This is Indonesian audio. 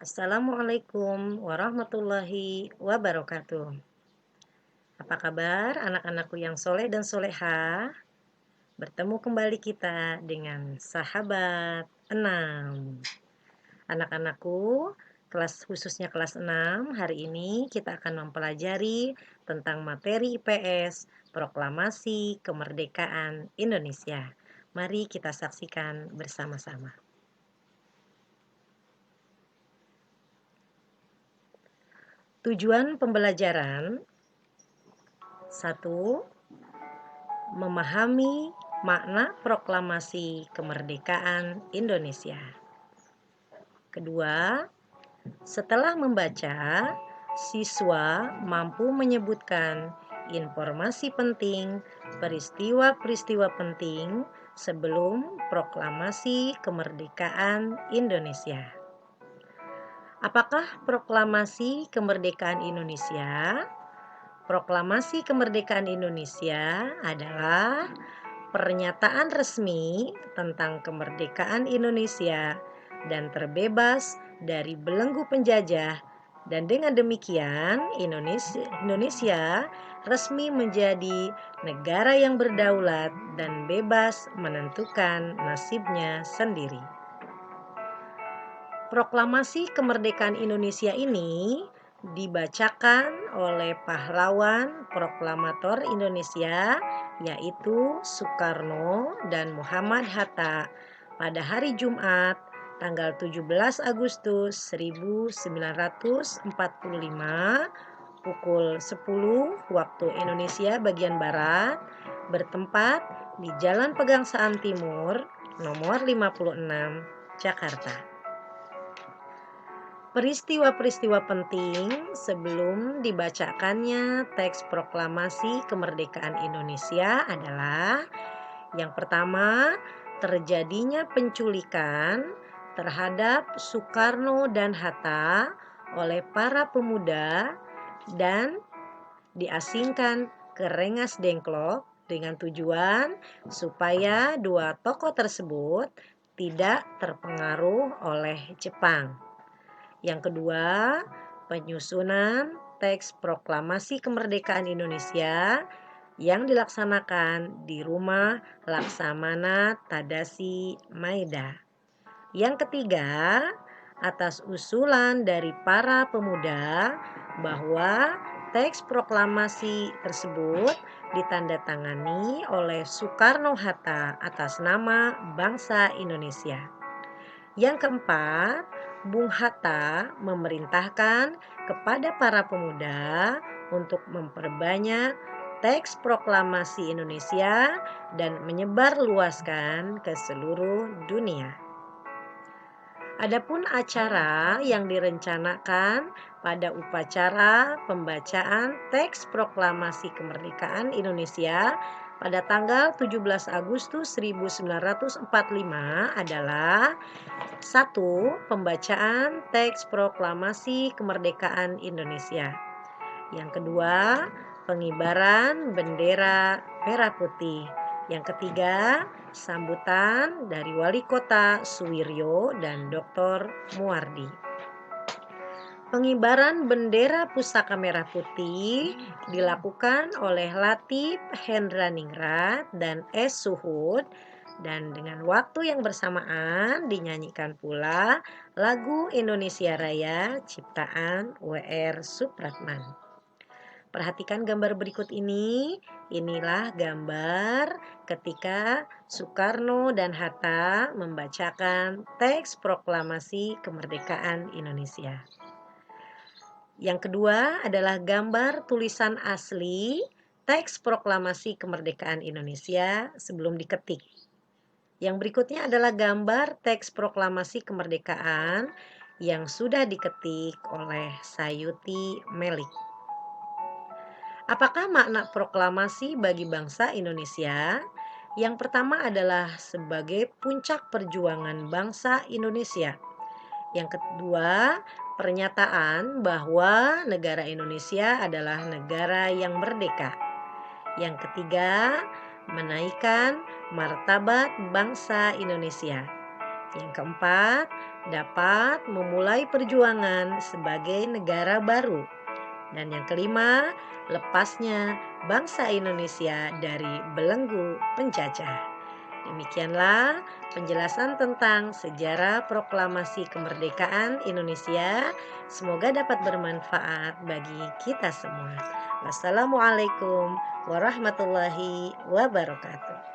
Assalamualaikum warahmatullahi wabarakatuh. Apa kabar anak-anakku yang soleh dan soleha? Bertemu kembali kita dengan sahabat 6. Anak-anakku, kelas khususnya kelas 6, hari ini kita akan mempelajari tentang materi IPS Proklamasi Kemerdekaan Indonesia. Mari kita saksikan bersama-sama. Tujuan pembelajaran: 1. Memahami makna proklamasi kemerdekaan Indonesia. Kedua, setelah membaca, siswa mampu menyebutkan informasi penting, peristiwa-peristiwa penting sebelum proklamasi kemerdekaan Indonesia. Apakah proklamasi kemerdekaan Indonesia? Proklamasi kemerdekaan Indonesia adalah pernyataan resmi tentang kemerdekaan Indonesia dan terbebas dari belenggu penjajah, dan dengan demikian Indonesia resmi menjadi negara yang berdaulat dan bebas menentukan nasibnya sendiri. Proklamasi kemerdekaan Indonesia ini dibacakan oleh pahlawan proklamator Indonesia, yaitu Soekarno dan Muhammad Hatta, pada hari Jumat tanggal 17 Agustus 1945 pukul 10 waktu Indonesia bagian Barat, bertempat di Jalan Pegangsaan Timur nomor 56, Jakarta. Peristiwa-peristiwa penting sebelum dibacakannya teks proklamasi kemerdekaan Indonesia adalah: yang pertama, terjadinya penculikan terhadap Soekarno dan Hatta oleh para pemuda dan diasingkan ke Rengas Dengklok dengan tujuan supaya dua tokoh tersebut tidak terpengaruh oleh Jepang. Yang kedua, penyusunan teks proklamasi kemerdekaan Indonesia yang dilaksanakan di rumah Laksamana Tadashi Maeda. Yang ketiga, atas usulan dari para pemuda bahwa teks proklamasi tersebut ditandatangani oleh Soekarno-Hatta atas nama bangsa Indonesia. Yang keempat, Bung Hatta memerintahkan kepada para pemuda untuk memperbanyak teks proklamasi Indonesia dan menyebarluaskan ke seluruh dunia. Adapun acara yang direncanakan pada upacara pembacaan teks proklamasi kemerdekaan Indonesia pada tanggal 17 Agustus 1945 adalah: 1. Pembacaan teks proklamasi kemerdekaan Indonesia. Yang kedua, pengibaran bendera merah putih. Yang ketiga, sambutan dari Wali Kota Suwiryo dan Dr. Muardi. Pengibaran bendera pusaka merah putih dilakukan oleh Latif Hendraningrat dan S. Suhud, dan dengan waktu yang bersamaan dinyanyikan pula lagu Indonesia Raya ciptaan W.R. Supratman. Perhatikan gambar berikut ini. Inilah gambar ketika Soekarno dan Hatta membacakan teks proklamasi kemerdekaan Indonesia. Yang kedua adalah gambar tulisan asli teks proklamasi kemerdekaan Indonesia sebelum diketik. Yang berikutnya adalah gambar teks proklamasi kemerdekaan yang sudah diketik oleh Sayuti Melik. Apakah makna proklamasi bagi bangsa Indonesia? Yang pertama adalah sebagai puncak perjuangan bangsa Indonesia. Yang kedua, pernyataan bahwa negara Indonesia adalah negara yang merdeka. Yang ketiga, menaikkan martabat bangsa Indonesia. Yang keempat, dapat memulai perjuangan sebagai negara baru. Dan yang kelima, lepasnya bangsa Indonesia dari belenggu penjajah. Demikianlah penjelasan tentang sejarah proklamasi kemerdekaan Indonesia. Semoga dapat bermanfaat bagi kita semua. Wassalamualaikum warahmatullahi wabarakatuh.